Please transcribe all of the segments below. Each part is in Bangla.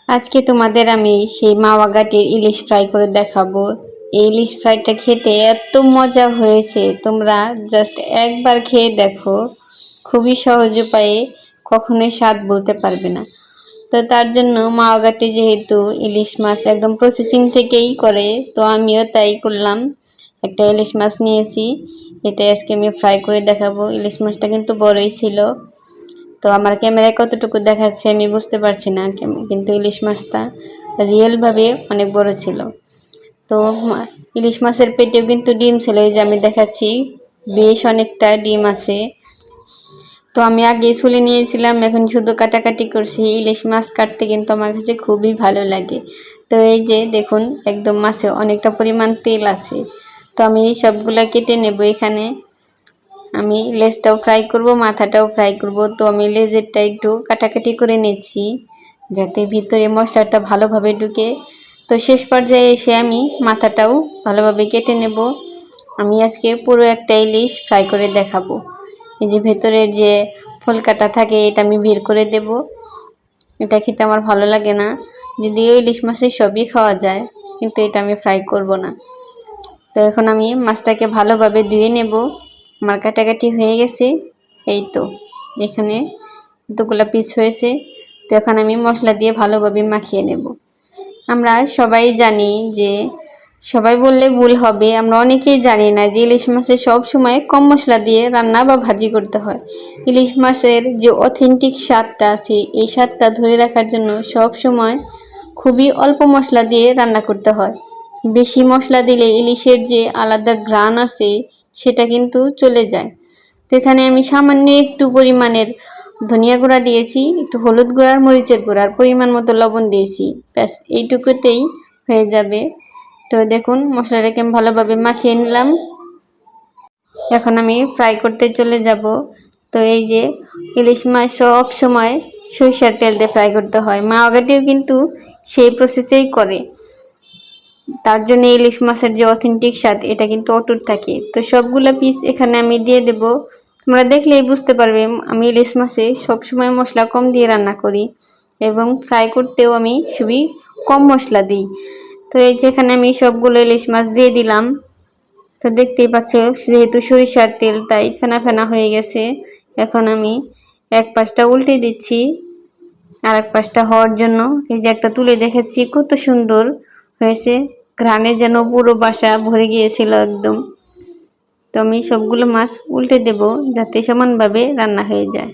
আজকে তোমাদের আমি সেই মাওয়া ঘাটের ইলিশ ফ্রাই করে দেখাবো। এই ইলিশ ফ্রাইটা খেতে এত মজা হয়েছে, তোমরা জাস্ট একবার খেয়ে দেখো। খুবই সহজ উপায়ে, কখনোই স্বাদ বলতে পারবে না। তো তার জন্য মাওয়া ঘাটে যেহেতু ইলিশ মাছ একদম প্রসেসিং থেকেই করে, তো আমিও তাই করলাম। একটা ইলিশ মাছ নিয়েছি, এটা আজকে আমি ফ্রাই করে দেখাবো। ইলিশ মাছটা কিন্তু বড়ই ছিল, তো আমার ক্যামেরায় কতটুকু দেখাচ্ছে আমি বুঝতে পারছি না, কিন্তু ইলিশ মাছটা রিয়েলভাবে অনেক বড় ছিল। তো ইলিশ মাছের পেটেও কিন্তু ডিম ছিল, এই যে আমি দেখাচ্ছি বেশ অনেকটা ডিম আছে। তো আমি আগে ছুলে নিয়েছিলাম, এখন শুধু কাটাকাটি করছি। ইলিশ মাছ কাটতে কিন্তু আমার কাছে খুবই ভালো লাগে। তো এই যে দেখুন, একদম মাছে অনেকটা পরিমাণ তেল আছে। তো আমি সবগুলা কেটে নেব। এখানে আমি লেজটাও ফ্রাই করব, মাথাটাও ফ্রাই করব। তো আমি লেজেরটা একটু কাটাকাটি করে নিচ্ছি, যাতে ভিতরে মশলাটা ভালোভাবে ঢুকে। তো শেষ পর্যায়ে এসে আমি মাথাটাও ভালোভাবে কেটে নেব। আমি আজকে পুরো একটা ইলিশ ফ্রাই করে দেখাবো। এই যে ভেতরের যে ফুলকাটা থাকে, এটা আমি বের করে দেব। এটা খেতে আমার ভালো লাগে না, যদিও ইলিশ মাছের সবই খাওয়া যায়, কিন্তু এটা আমি ফ্রাই করব না। তো এখন আমি মাছটাকে ভালোভাবে ধুয়ে নেব। আমার কাটাকাটি হয়ে গেছে। এই তো এখানে এতগুলো পিস হয়েছে। তো এখন আমি মশলা দিয়ে ভালোভাবে মাখিয়ে নেব। আমরা সবাই জানি যে, সবাই বললে ভুল হবে, আমরা অনেকেই জানি না যে ইলিশ মাছের সব সময় কম মশলা দিয়ে রান্না বা ভাজি করতে হয়। ইলিশ মাছের যে অথেন্টিক স্বাদটা আছে, এই স্বাদটা ধরে রাখার জন্য সব সময় খুবই অল্প মশলা দিয়ে রান্না করতে হয়। বেশি মশলা দিলে ইলিশের যে আলাদা ঘ্রাণ আছে, সেটা কিন্তু চলে যায়। তো এখানে আমি সামান্য একটু পরিমাণের ধনিয়া গুঁড়া দিয়েছি, একটু হলুদ গুঁড়া আর মরিচের গুঁড়া, আর পরিমাণ মতো লবণ দিয়েছি। ব্যাস এইটুকুতেই হয়ে যাবে। তো দেখুন, মশলাটাকে আমি ভালোভাবে মাখিয়ে নিলাম। এখন আমি ফ্রাই করতে চলে যাব। তো এই যে ইলিশ মাছ সব সময় সরিষার তেল দিয়ে ফ্রাই করতে হয়। মাওয়া ঘাটেও কিন্তু সেই প্রসেসেই করে। তার জন্য ইলিশ মাছের যে অথেন্টিক স্বাদ, এটা কিন্তু অটুট থাকে। তো সবগুলো পিস এখানে আমি দিয়ে দেব। তোমরা দেখলেই বুঝতে পারবে আমি ইলিশ মাছে সবসময় মশলা কম দিয়ে রান্না করি, এবং ফ্রাই করতেও আমি খুবই কম মশলা দিই। তো এই যে এখানে আমি সবগুলো ইলিশ মাছ দিয়ে দিলাম। তো দেখতেই পাচ্ছ, যেহেতু সরিষার তেল তাই ফেনা ফেনা হয়ে গেছে। এখন আমি এক পাশটা উল্টে দিচ্ছি, আর এক পাশটা হওয়ার জন্য এই যে একটা তুলে দেখেছি, কত সুন্দর হয়েছে। ঘ্রাণে যেন পুরো বাসা ভরে গিয়েছিল একদম। তো আমি সবগুলো মাছ উল্টে দেব, যাতে সমানভাবে রান্না হয়ে যায়।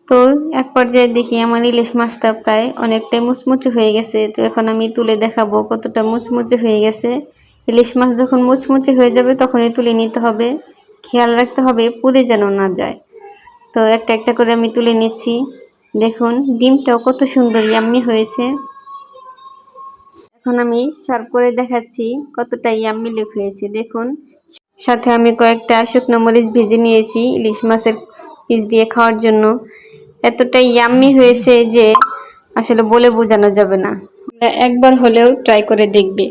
তো এক পর্যায়ে দেখি আমার ইলিশ মাছটা প্রায় অনেকটাই মুচমুচে হয়ে গেছে। তো এখন আমি তুলে দেখাবো কতটা মুচমুচে হয়ে গেছে। ইলিশ মাছ যখন মুচমুচে হয়ে যাবে তখনই তুলে নিতে হবে। খেয়াল রাখতে হবে পুড়ে যেন না যায়। তো একটা একটা করে আমি তুলে নিচ্ছি। দেখুন, ডিমটাও কত সুন্দর ইয়াম্মি হয়েছে। এখন আমি সার্ভ করে দেখাচ্ছি কতটা ইয়াম্মি লুক হয়েছে। দেখুন, সাথে আমি কয়েকটা শুকনো মরিচ ভেজে নিয়েছি ইলিশ মাছের পিস দিয়ে খাওয়ার জন্য। এতটা ইয়াম্মি হয়েছে যে আসলে বলে বোঝানো যাবে না। একবার হলেও ট্রাই করে দেখবে।